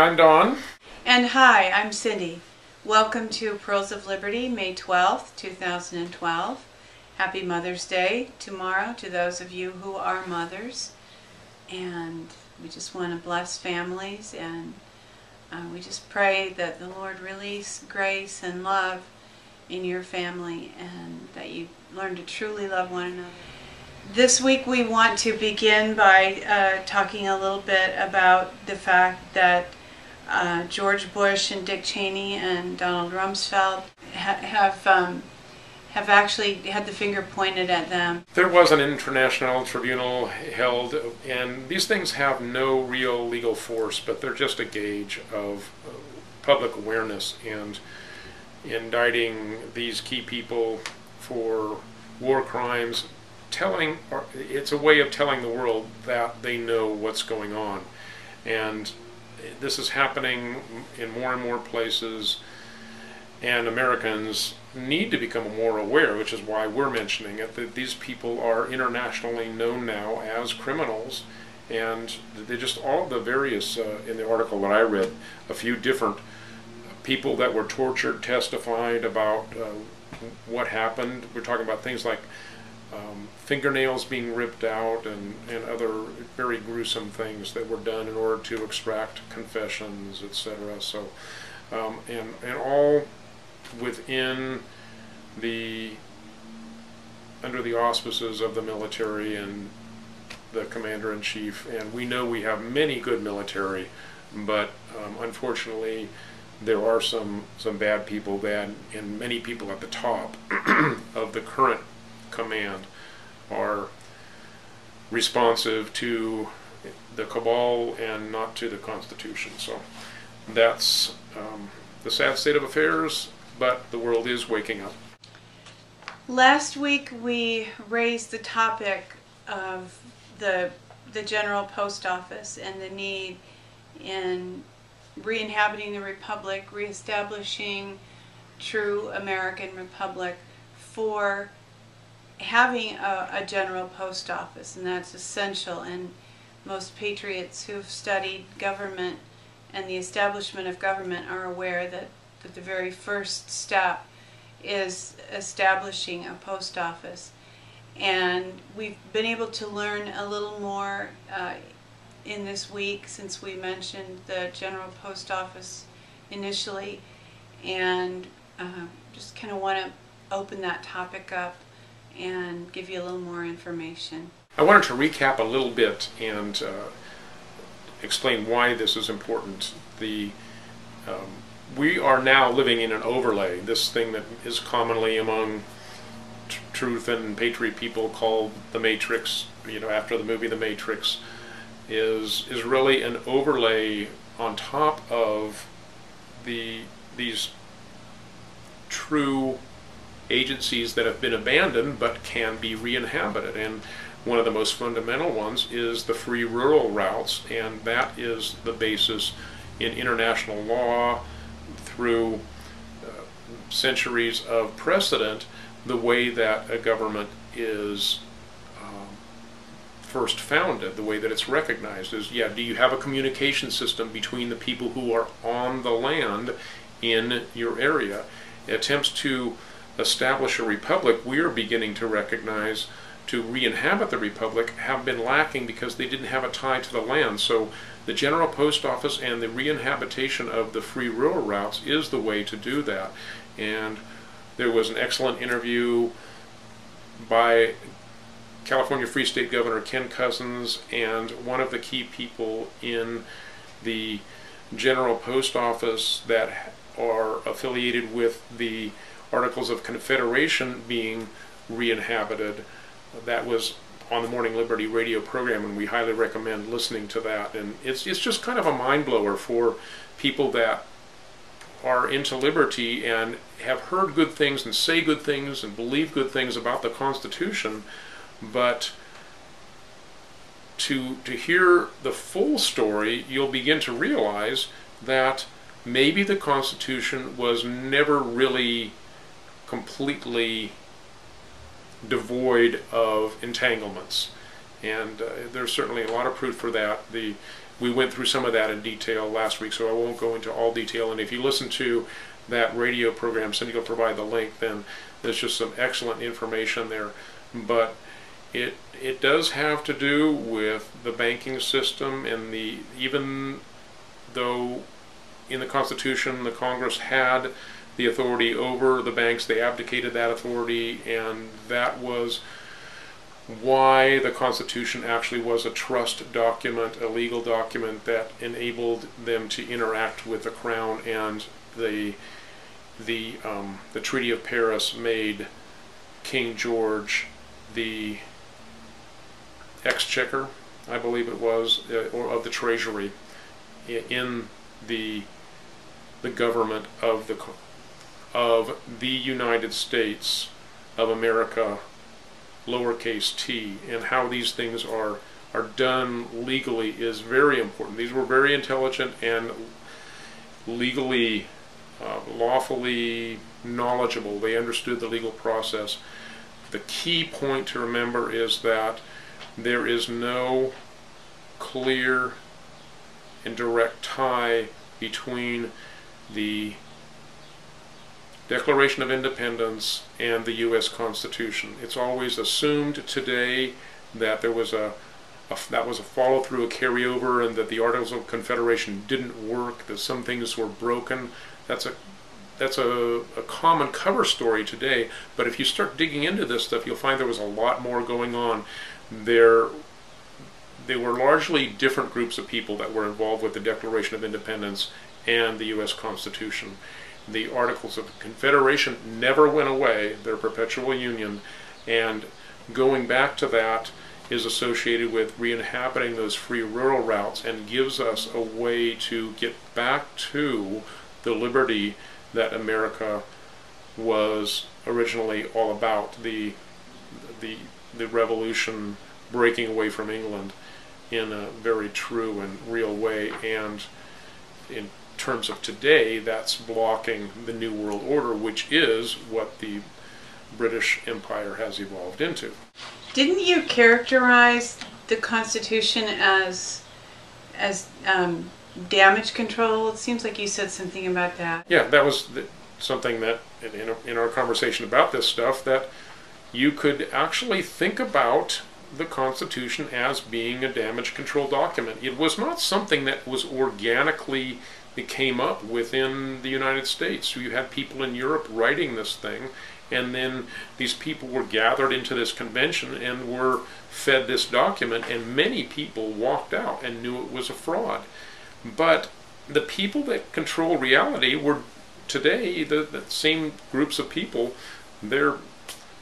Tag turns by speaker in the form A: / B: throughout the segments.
A: I'm Don.
B: And hi, I'm Cindy. Welcome to Pearls of Liberty, May 12th, 2012. Happy Mother's Day tomorrow to those of you who are mothers. And we just want to bless families, and we just pray that the Lord release grace and love in your family and that you learn to truly love one another. This week we want to begin by talking a little bit about the fact that George Bush and Dick Cheney and Donald Rumsfeld have actually had the finger pointed at them.
A: There was an international tribunal held, and these things have no real legal force, but they're just a gauge of public awareness, and indicting these key people for war crimes, it's a way of telling the world that they know what's going on. And this is happening in more and more places, and Americans need to become more aware, which is why we're mentioning it, that these people are internationally known now as criminals. And they just, all the various, in the article that I read, a few different people that were tortured testified about what happened. We're talking about things like fingernails being ripped out and other very gruesome things that were done in order to extract confessions, etc. So, and all within under the auspices of the military and the commander-in-chief. And we know we have many good military, but unfortunately there are some bad people, and many people at the top of the current command are responsive to the cabal and not to the Constitution. So that's the sad state of affairs, but the world is waking up.
B: Last week we raised the topic of the General Post Office and the need in re-inhabiting the Republic, re-establishing true American Republic, for having a General Post Office, and that's essential. And most patriots who've studied government and the establishment of government are aware that the very first step is establishing a post office. And we've been able to learn a little more in this week since we mentioned the General Post Office initially, and just kind of want to open that topic up and give you a little more information.
A: I wanted to recap a little bit and explain why this is important. We are now living in an overlay, this thing that is commonly among truth and patriot people called the Matrix, after the movie The Matrix, is really an overlay on top of these true agencies that have been abandoned but can be re-inhabited. And one of the most fundamental ones is the free rural routes, and that is the basis in international law through centuries of precedent, the way that a government is first founded, the way that it's recognized is, do you have a communication system between the people who are on the land in your area? Attempts to establish a republic, we are beginning to recognize, to re-inhabit the republic, have been lacking because they didn't have a tie to the land. So the General Post Office and the re-inhabitation of the free rural routes is the way to do that. And there was an excellent interview by California Free State Governor Ken Cousins and one of the key people in the General Post Office that are affiliated with the Articles of Confederation being re-inhabited. That was on the Morning Liberty radio program, and we highly recommend listening to that. And it's just kind of a mind blower for people that are into liberty and have heard good things and say good things and believe good things about the Constitution, but to hear the full story, you'll begin to realize that maybe the Constitution was never really completely devoid of entanglements. And there's certainly a lot of proof for that. The we went through some of that in detail last week, so I won't go into all detail. And if you listen to that radio program, Cindy will provide the link, then there's just some excellent information there. But it does have to do with the banking system, and even though in the Constitution the Congress had the authority over the banks, they abdicated that authority, and that was why the Constitution actually was a trust document, a legal document that enabled them to interact with the Crown. And the Treaty of Paris made King George the exchequer, I believe it was, or of the Treasury in the government of the United States of America, lowercase t. And how these things are done legally is very important. These were very intelligent and legally, lawfully knowledgeable. They understood the legal process. The key point to remember is that there is no clear and direct tie between the Declaration of Independence and the U.S. Constitution. It's always assumed today that there was that was a follow-through, a carryover, and that the Articles of Confederation didn't work, that some things were broken. That's a common cover story today, but if you start digging into this stuff, you'll find there was a lot more going on. There were largely different groups of people that were involved with the Declaration of Independence and the U.S. Constitution. The Articles of Confederation never went away. They're a perpetual union, and going back to that is associated with re-inhabiting those free rural routes, and gives us a way to get back to the liberty that America was originally all about, the revolution breaking away from England in a very true and real way. And in terms of today, that's blocking the New World Order, which is what the British Empire has evolved into.
B: Didn't you characterize the Constitution as damage control? It seems like you said something about that.
A: Yeah, that was something that in our conversation about this stuff, that you could actually think about the Constitution as being a damage control document. It was not something that was organically, it came up within the United States. So you had people in Europe writing this thing, and then these people were gathered into this convention and were fed this document, and many people walked out and knew it was a fraud. But the people that control reality were today the same groups of people. Their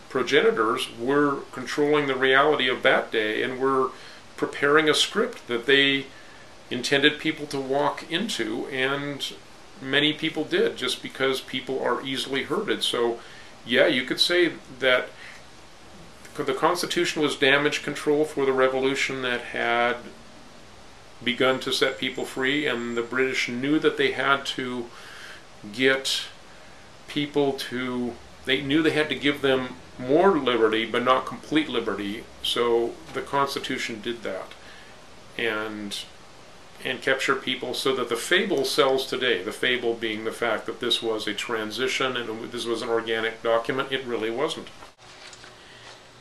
A: progenitors were controlling the reality of that day and were preparing a script that they intended people to walk into, and many people did, just because people are easily herded. So yeah, you could say that the Constitution was damage control for the revolution that had begun to set people free, and the British knew that they had to get people to, they knew they had to give them more liberty, but not complete liberty. So the Constitution did that, and capture people, so that the fable sells today. The fable being the fact that this was a transition and this was an organic document. It really wasn't.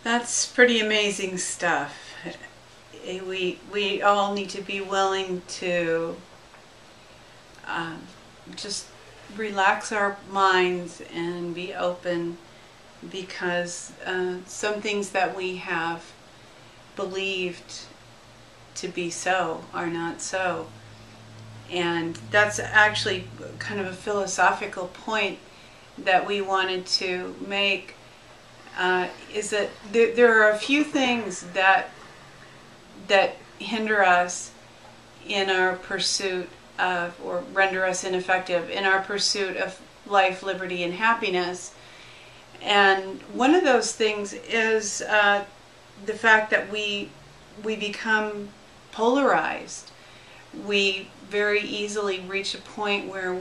B: That's pretty amazing stuff. We all need to be willing to just relax our minds and be open, because some things that we have believed to be so are not so. And that's actually kind of a philosophical point that we wanted to make, is that there are a few things that hinder us in our pursuit of, or render us ineffective in our pursuit of life, liberty, and happiness. And one of those things is the fact that we become polarized. We very easily reach a point where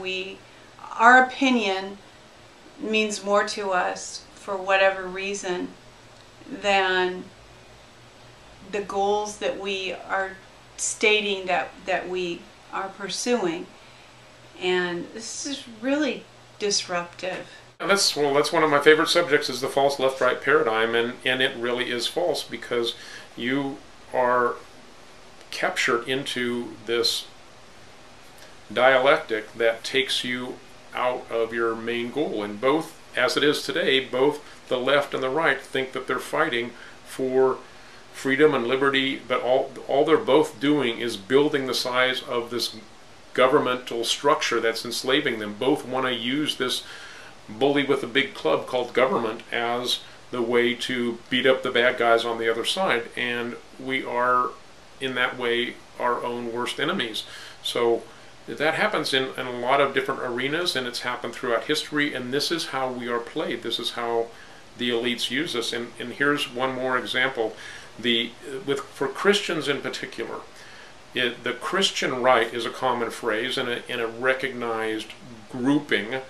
B: our opinion means more to us for whatever reason than the goals that we are stating that we are pursuing. And this is really disruptive.
A: And that's one of my favorite subjects, is the false left-right paradigm, and it really is false, because you are captured into this dialectic that takes you out of your main goal. And both, as it is today, both the left and the right think that they're fighting for freedom and liberty, but all they're both doing is building the size of this governmental structure that's enslaving them. Both want to use this bully with a big club called government as the way to beat up the bad guys on the other side, and we are in that way our own worst enemies. So that happens in a lot of different arenas, and it's happened throughout history, and this is how we are played. This is how the elites use us. And here's one more example. For Christians in particular, the Christian right is a common phrase and a recognized grouping,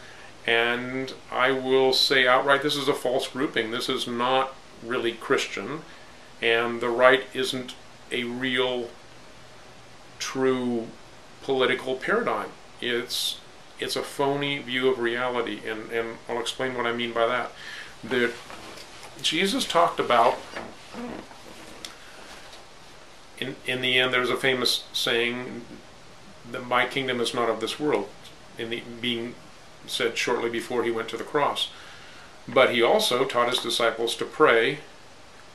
A: and I will say outright, this is a false grouping. This is not really Christian, and the right isn't a real, true political paradigm. It's a phony view of reality, and I'll explain what I mean by that. Jesus talked about, in the end, there's a famous saying that my kingdom is not of this world, being said shortly before he went to the cross. But he also taught his disciples to pray,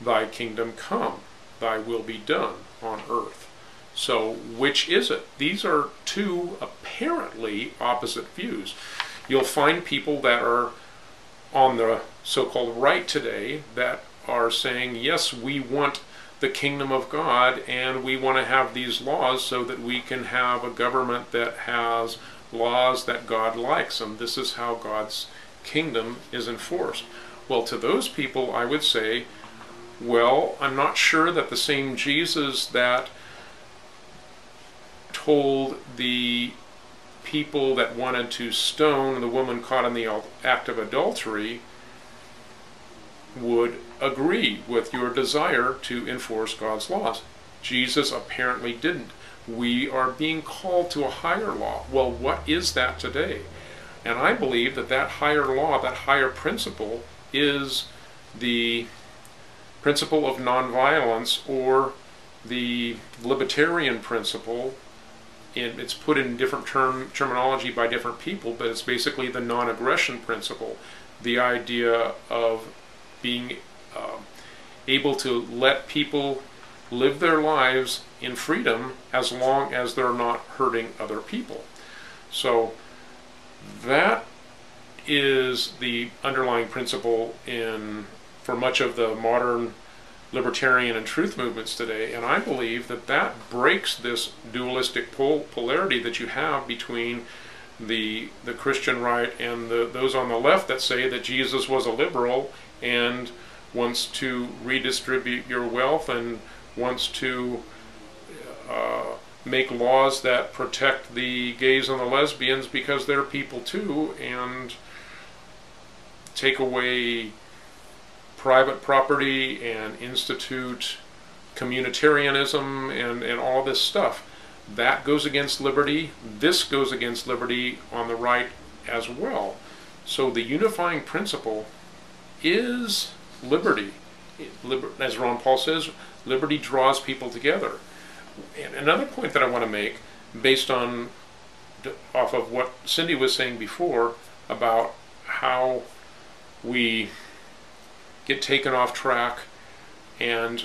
A: "Thy kingdom come, thy will be done on earth." So which is it? These are two apparently opposite views. You'll find people that are on the so-called right today that are saying, yes, we want the kingdom of God, and we want to have these laws so that we can have a government that has laws that God likes, and this is how God's kingdom is enforced. Well, to those people I would say, well, I'm not sure that the same Jesus that told the people that wanted to stone the woman caught in the act of adultery would agree with your desire to enforce God's laws. Jesus apparently didn't. We are being called to a higher law. Well, what is that today? And I believe that that higher law, that higher principle, is the principle of nonviolence, or the libertarian principle. It's put in different terminology by different people, but it's basically the non-aggression principle. The idea of being able to let people live their lives in freedom as long as they're not hurting other people. So that is the underlying principle for much of the modern libertarian and truth movements today, and I believe that that breaks this dualistic polarity that you have between the Christian right and those on the left that say that Jesus was a liberal and wants to redistribute your wealth and wants to make laws that protect the gays and the lesbians because they're people too, and take away private property and institute communitarianism and all this stuff. That goes against liberty. This goes against liberty on the right as well. So the unifying principle is liberty. As Ron Paul says, liberty draws people together. And another point that I want to make, based off of what Cindy was saying before about how we get taken off track, and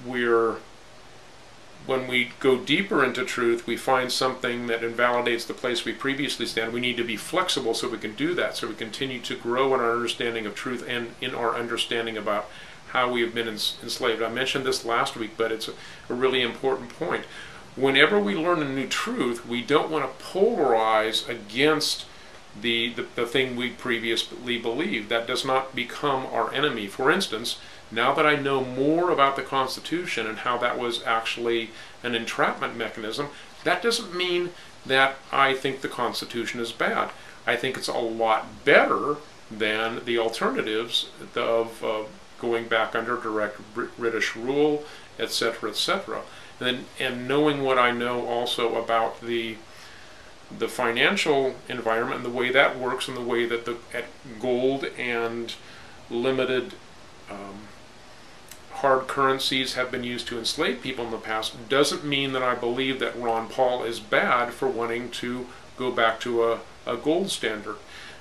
A: when we go deeper into truth, we find something that invalidates the place we previously stand. We need to be flexible so we can do that, so we continue to grow in our understanding of truth and in our understanding about how we have been enslaved. I mentioned this last week, but it's a really important point. Whenever we learn a new truth, we don't want to polarize against the thing we previously believed. That does not become our enemy. For instance, now that I know more about the Constitution and how that was actually an entrapment mechanism, that doesn't mean that I think the Constitution is bad. I think it's a lot better than the alternatives of going back under direct British rule, etc., etc. and knowing what I know also about the financial environment and the way that works, and the way that gold and limited hard currencies have been used to enslave people in the past, doesn't mean that I believe that Ron Paul is bad for wanting to go back to a gold standard.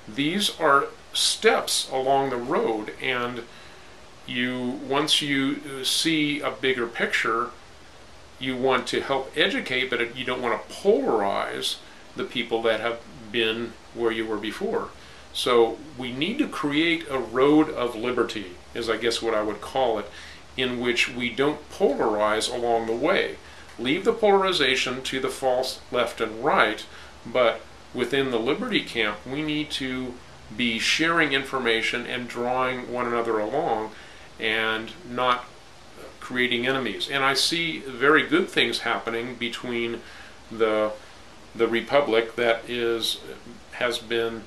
A: These are steps along the road, and once you see a bigger picture, you want to help educate, but you don't want to polarize the people that have been where you were before. So we need to create a road of liberty, is I guess what I would call it, in which we don't polarize along the way. Leave the polarization to the false left and right, but within the liberty camp, we need to be sharing information and drawing one another along, and not creating enemies. And I see very good things happening between the republic that has been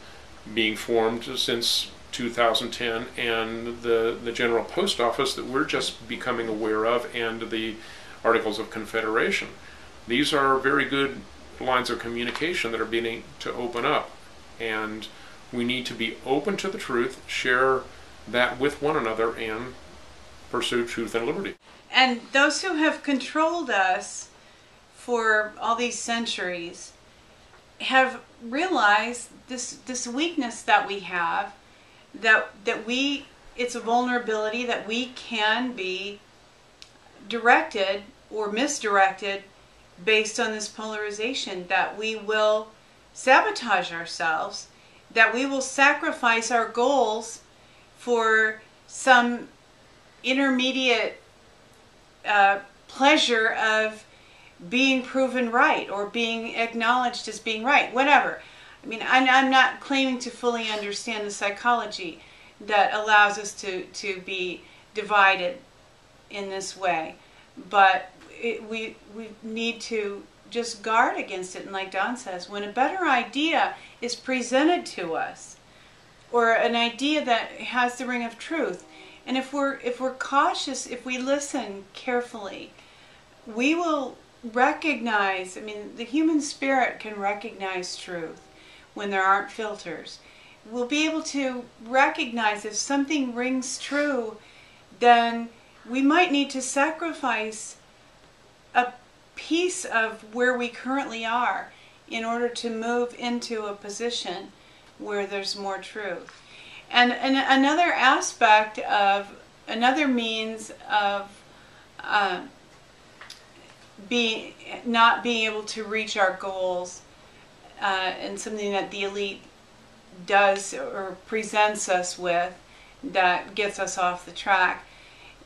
A: being formed since 2010 and the General Post Office that we're just becoming aware of, and the Articles of Confederation. These are very good lines of communication that are beginning to open up, and we need to be open to the truth, share that with one another, and pursue truth and liberty.
B: And those who have controlled us for all these centuries have realized this weakness that we have, that it's a vulnerability, that we can be directed or misdirected based on this polarization, that we will sabotage ourselves, that we will sacrifice our goals for some intermediate pleasure of being proven right or being acknowledged as being right, whatever. I mean, I'm not claiming to fully understand the psychology that allows us to be divided in this way, but we need to just guard against it. And like Don says, when a better idea is presented to us, or an idea that has the ring of truth, and if we're cautious, if we listen carefully, we will recognize, I mean, the human spirit can recognize truth when there aren't filters. We'll be able to recognize if something rings true, then we might need to sacrifice a piece of where we currently are in order to move into a position where there's more truth. And another aspect of, another means of not being able to reach our goals, and something that the elite does or presents us with that gets us off the track,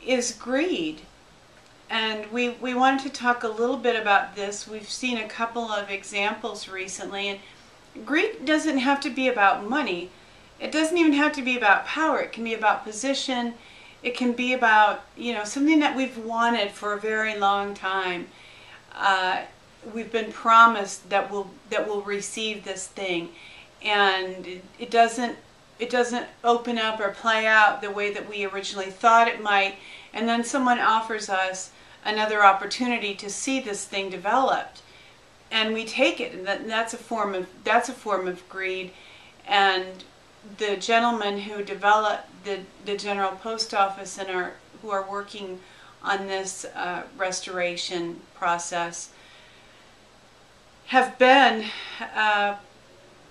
B: is greed. And we wanted to talk a little bit about this. We've seen a couple of examples recently, and greed doesn't have to be about money. It doesn't even have to be about power. It can be about position. It can be about, something that we've wanted for a very long time. We've been promised that we'll receive this thing, and it doesn't open up or play out the way that we originally thought it might, and then someone offers us another opportunity to see this thing developed, and we take it, and that's a form of greed. And the gentlemen who developed the General Post Office and who are working on this restoration process have been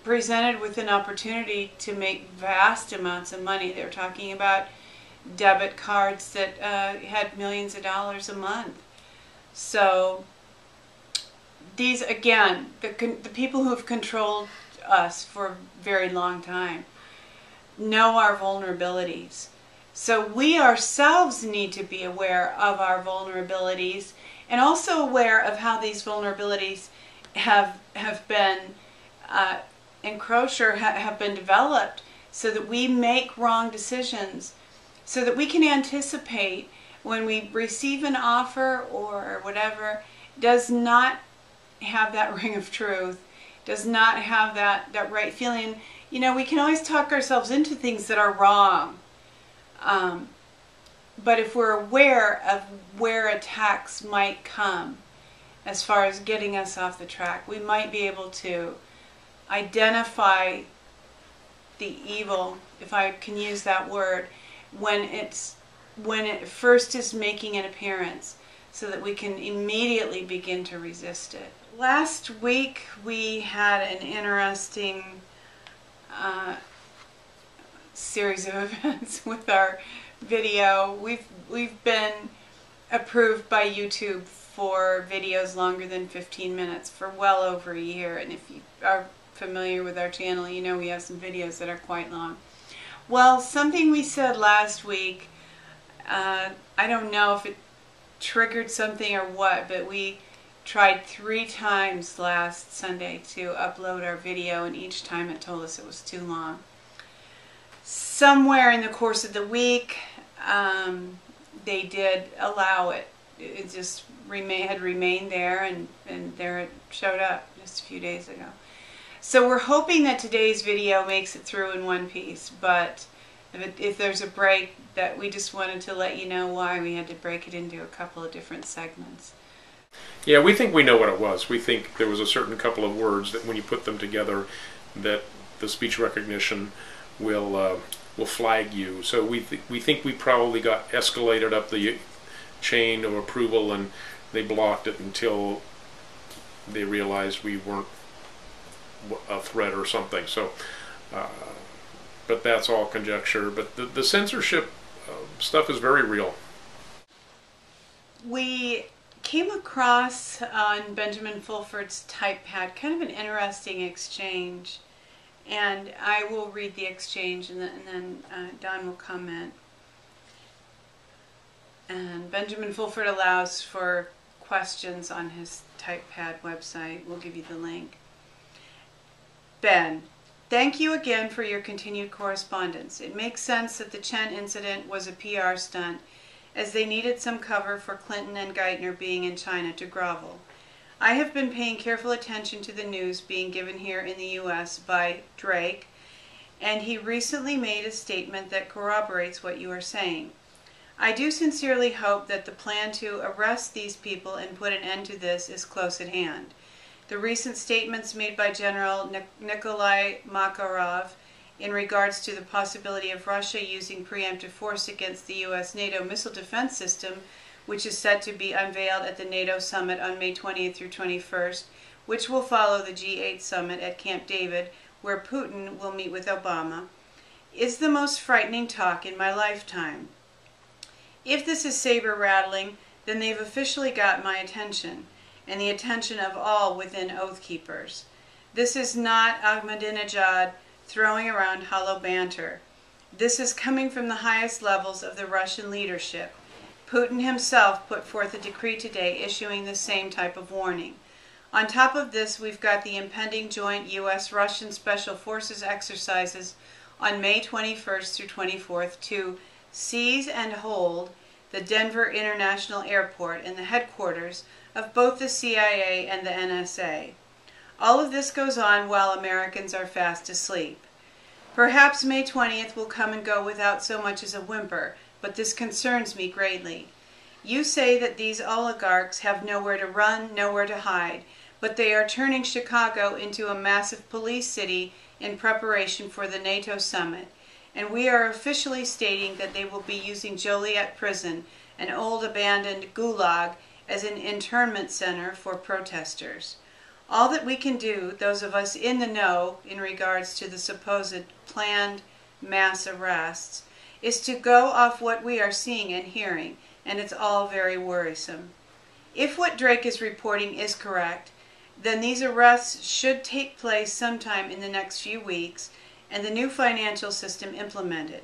B: presented with an opportunity to make vast amounts of money. They're talking about debit cards that had millions of dollars a month. So these, again, the people who have controlled us for a very long time know our vulnerabilities. So we ourselves need to be aware of our vulnerabilities, and also aware of how these vulnerabilities have been encroached or have been developed, so that we make wrong decisions, so that we can anticipate when we receive an offer or whatever does not have that ring of truth, does not have that right feeling. We can always talk ourselves into things that are wrong. but if we're aware of where attacks might come, as far as getting us off the track, we might be able to identify the evil, if I can use that word, when it first is making an appearance, so that we can immediately begin to resist it. Last week we had an interesting series of events with our video. We've been approved by YouTube for videos longer than 15 minutes for well over a year, and if you are familiar with our channel, you know we have some videos that are quite long. Well, something we said last week, I don't know if it triggered something or what, but we tried 3 times last Sunday to upload our video, and each time it told us it was too long. Somewhere in the course of the week, they did allow it. It just had remained there, and there it showed up just a few days ago. So we're hoping that today's video makes it through in one piece, but if there's a break, that we just wanted to let you know why we had to break it into a couple of different segments.
A: Yeah, we think we know what it was. We think there was a certain couple of words that when you put them together, that the speech recognition will flag you. So we think we probably got escalated up the chain of approval, and they blocked it until they realized we weren't a threat or something. So, but that's all conjecture. But the censorship stuff is very real.
B: We came across on Benjamin Fulford's Typepad kind of an interesting exchange, and I will read the exchange, and then Don will comment. And Benjamin Fulford allows for questions on his Typepad website. We'll give you the link. Ben, thank you again for your continued correspondence. It makes sense that the Chen incident was a PR stunt, as they needed some cover for Clinton and Geithner being in China to grovel. I have been paying careful attention to the news being given here in the U.S. by Drake, and he recently made a statement that corroborates what you are saying. I do sincerely hope that the plan to arrest these people and put an end to this is close at hand. The recent statements made by General Nikolai Makarov in regards to the possibility of Russia using preemptive force against the U.S. NATO missile defense system, which is set to be unveiled at the NATO summit on May 20th through 21st, which will follow the G8 summit at Camp David, where Putin will meet with Obama, is the most frightening talk in my lifetime. If this is saber-rattling, then they've officially got my attention, and the attention of all within Oath Keepers. This is not Ahmadinejad throwing around hollow banter. This is coming from the highest levels of the Russian leadership. Putin himself put forth a decree today issuing the same type of warning. On top of this, we've got the impending joint U.S.-Russian Special Forces exercises on May 21st through 24th to seize and hold the Denver International Airport and the headquarters of both the CIA and the NSA. All of this goes on while Americans are fast asleep. Perhaps May 20th will come and go without so much as a whimper, but this concerns me greatly. You say that these oligarchs have nowhere to run, nowhere to hide, but they are turning Chicago into a massive police city in preparation for the NATO summit, and we are officially stating that they will be using Joliet Prison, an old abandoned gulag, as an internment center for protesters. All that we can do, those of us in the know in regards to the supposed planned mass arrests, is to go off what we are seeing and hearing, and it's all very worrisome. If what Drake is reporting is correct, then these arrests should take place sometime in the next few weeks, and the new financial system implemented.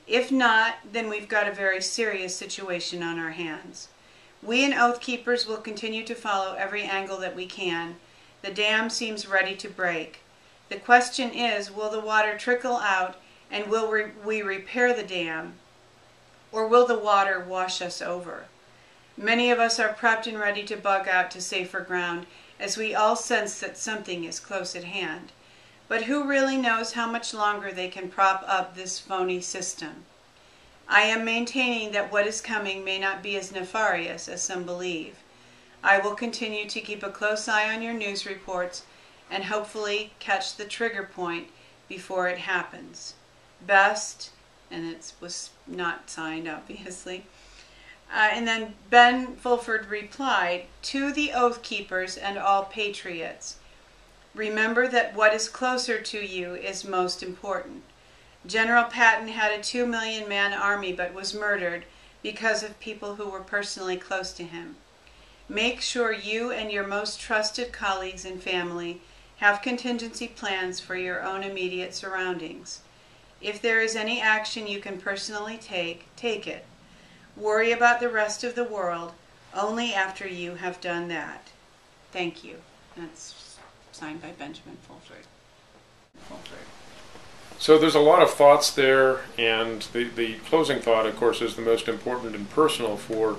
B: If not, then we've got a very serious situation on our hands. We in Oath Keepers will continue to follow every angle that we can. The dam seems ready to break. The question is, will the water trickle out, and will we repair the dam, or will the water wash us over? Many of us are prepped and ready to bug out to safer ground, as we all sense that something is close at hand. But who really knows how much longer they can prop up this phony system? I am maintaining that what is coming may not be as nefarious as some believe. I will continue to keep a close eye on your news reports and hopefully catch the trigger point before it happens. Best, and it was not signed, obviously. And then Ben Fulford replied, to the Oath Keepers and all patriots, remember that what is closer to you is most important. General Patton had a 2 million man army but was murdered because of people who were personally close to him. Make sure you and your most trusted colleagues and family have contingency plans for your own immediate surroundings. If there is any action you can personally take, take it. Worry about the rest of the world only after you have done that. Thank you. That's signed by Benjamin Fulford.
A: So there's a lot of thoughts there, and the closing thought, of course, is the most important and personal for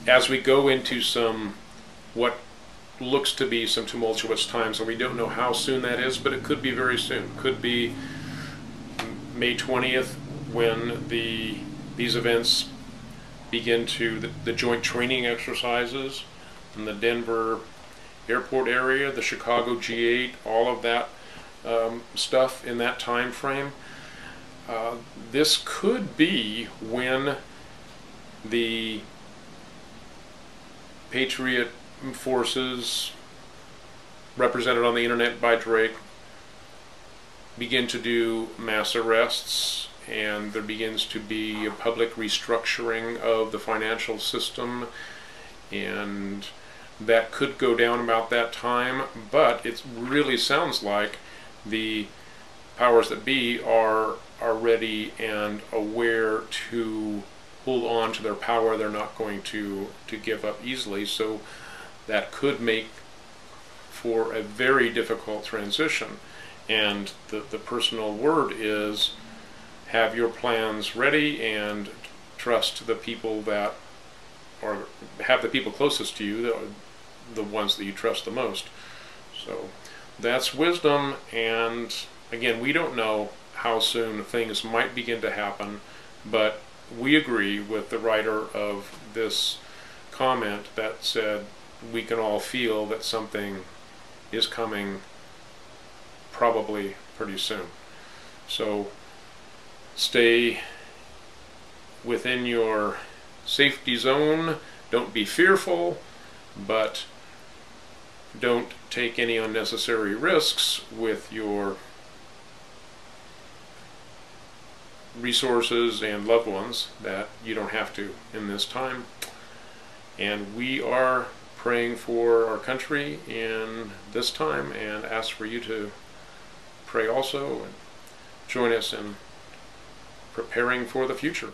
A: as we go into some what looks to be some tumultuous times, and we don't know how soon that is, but it could be very soon. Could be May 20th when these events begin to, the joint training exercises in the Denver airport area, the Chicago G8, all of that stuff in that time frame. This could be when the Patriot forces, represented on the internet by Drake, begin to do mass arrests, and there begins to be a public restructuring of the financial system, and that could go down about that time. But it really sounds like the powers that be are ready and aware to hold on to their power. They're not going to give up easily, so that could make for a very difficult transition. And the personal word is have your plans ready and trust the people that, or have the people closest to you, the ones that you trust the most. So that's wisdom, and again, we don't know how soon things might begin to happen, but we agree with the writer of this comment that said we can all feel that something is coming probably pretty soon. So stay within your safety zone. Don't be fearful, but don't take any unnecessary risks with your resources and loved ones that you don't have to in this time. And we are praying for our country in this time, and ask for you to pray also and join us in preparing for the future.